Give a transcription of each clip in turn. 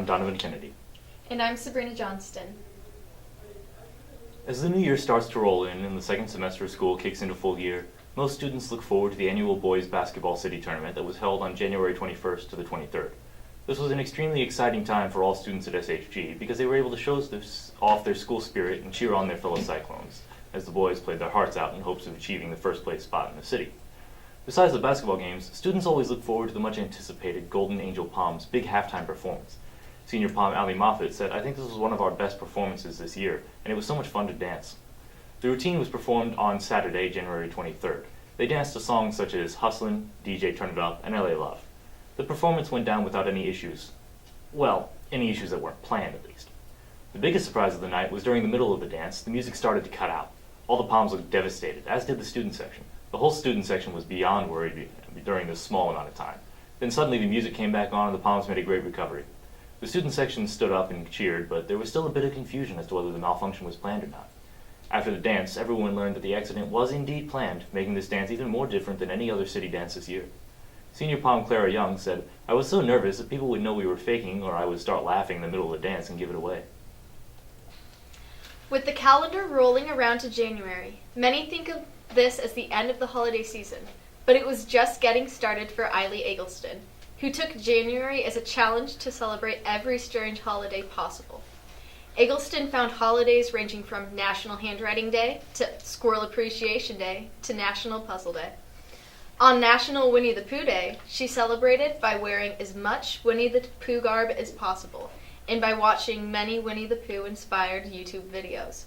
I'm Donovan Kennedy. And I'm Sabrina Johnston. As the new year starts to roll in and the second semester of school kicks into full gear, most students look forward to the annual Boys Basketball City Tournament that was held on January 21st to the 23rd. This was an extremely exciting time for all students at SHG because they were able to show off their school spirit and cheer on their fellow Cyclones, as the boys played their hearts out in hopes of achieving the first place spot in the city. Besides the basketball games, students always look forward to the much anticipated Golden Angel Poms' big halftime performance. Senior Pom Allie Moffett said, "I think this was one of our best performances this year, and it was so much fun to dance." The routine was performed on Saturday, January 23rd. They danced to songs such as Hustlin', DJ Turn It Up, and LA Love. The performance went down without any issues. Well, any issues that weren't planned, at least. The biggest surprise of the night was during the middle of the dance, the music started to cut out. All the Poms looked devastated, as did the student section. The whole student section was beyond worried during this small amount of time. Then suddenly the music came back on and the Poms made a great recovery. The student section stood up and cheered, but there was still a bit of confusion as to whether the malfunction was planned or not. After the dance, everyone learned that the accident was indeed planned, making this dance even more different than any other city dance this year. Senior Pom Clara Young said, "I was so nervous that people would know we were faking or I would start laughing in the middle of the dance and give it away." With the calendar rolling around to January, many think of this as the end of the holiday season, but it was just getting started for Eiley Eggleston, who took January as a challenge to celebrate every strange holiday possible. Eggleston found holidays ranging from National Handwriting Day to Squirrel Appreciation Day to National Puzzle Day. On National Winnie the Pooh Day, she celebrated by wearing as much Winnie the Pooh garb as possible and by watching many Winnie the Pooh-inspired YouTube videos.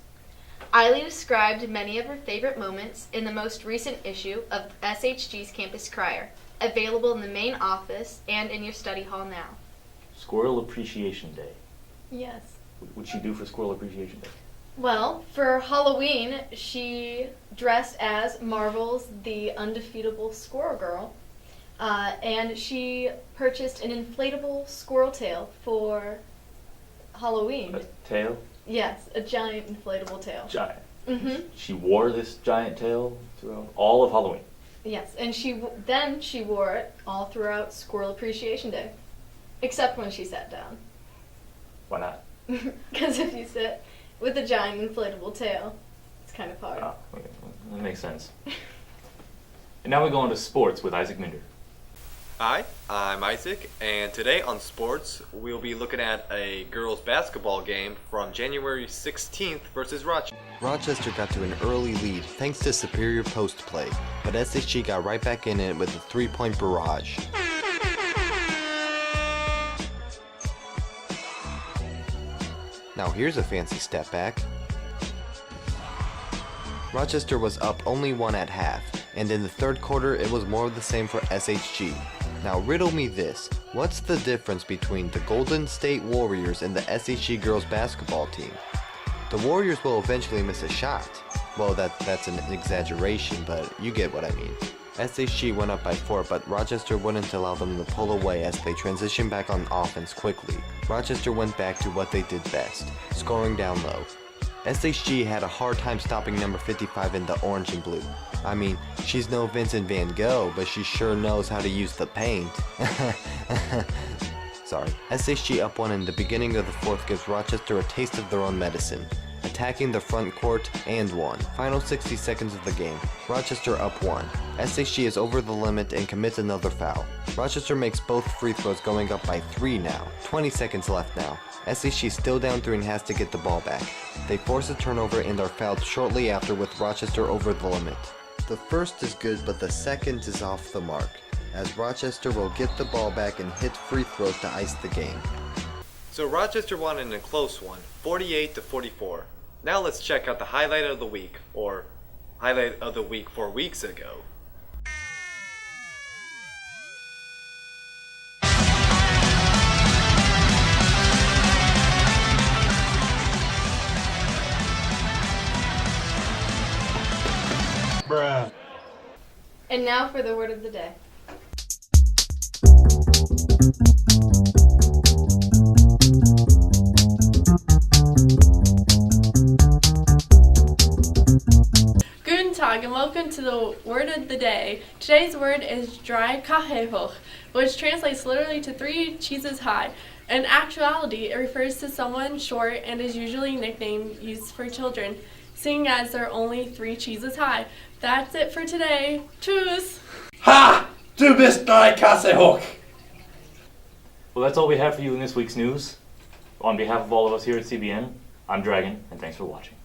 Eiley described many of her favorite moments in the most recent issue of SHG's Campus Crier, available in the main office and in your study hall now. Squirrel Appreciation Day. Yes. What would she do for Squirrel Appreciation Day? Well, for Halloween, she dressed as Marvel's The Undefeatable Squirrel Girl, and she purchased an inflatable squirrel tail for Halloween. A tail? Yes, a giant inflatable tail. Giant. Mm-hmm. She wore this giant tail throughout all of Halloween. Yes, and then she wore it all throughout Squirrel Appreciation Day, except when she sat down. Why not? Because if you sit with a giant inflatable tail, it's kind of hard. Oh, okay. That makes sense. And now we go on to sports with Isaac Minder. Hi, I'm Isaac, and today on sports, we'll be looking at a girls' basketball game from January 16th versus Rochester. Rochester got to an early lead thanks to superior post play, but SHG got right back in it with a three-point barrage. Now here's a fancy step back. Rochester was up only one at half, and in the third quarter it was more of the same for SHG. Now riddle me this, what's the difference between the Golden State Warriors and the SHG girls basketball team? The Warriors will eventually miss a shot. Well, that's an exaggeration, but you get what I mean. SHG went up by 4, but Rochester wouldn't allow them to pull away as they transitioned back on offense quickly. Rochester went back to what they did best, scoring down low. SHG had a hard time stopping number 55 in the orange and blue. I mean, she's no Vincent Van Gogh, but she sure knows how to use the paint. Sorry. SHG up 1 in the beginning of the fourth gives Rochester a taste of their own medicine, attacking the front court and 1. Final 60 seconds of the game. Rochester up 1. SHG is over the limit and commits another foul. Rochester makes both free throws, going up by 3 now. 20 seconds left now. SHG still down 3 and has to get the ball back. They force a turnover and are fouled shortly after with Rochester over the limit. The first is good, but the second is off the mark, as Rochester will get the ball back and hit free throws to ice the game. So Rochester won in a close one, 48-44. Now let's check out the highlight of the week, or highlight of the week 4 weeks ago. Bruh. And now for the word of the day. Tag and welcome to the word of the day. Today's word is dry kahehoch, which translates literally to 3 cheeses high. In actuality, it refers to someone short and is usually a nickname used for children, seeing as they're only 3 cheeses high. That's it for today. Tschüss! Ha! Du bist drei Kasse hoch! Well, that's all we have for you in this week's news. On behalf of all of us here at CBN, I'm Dragon, and thanks for watching.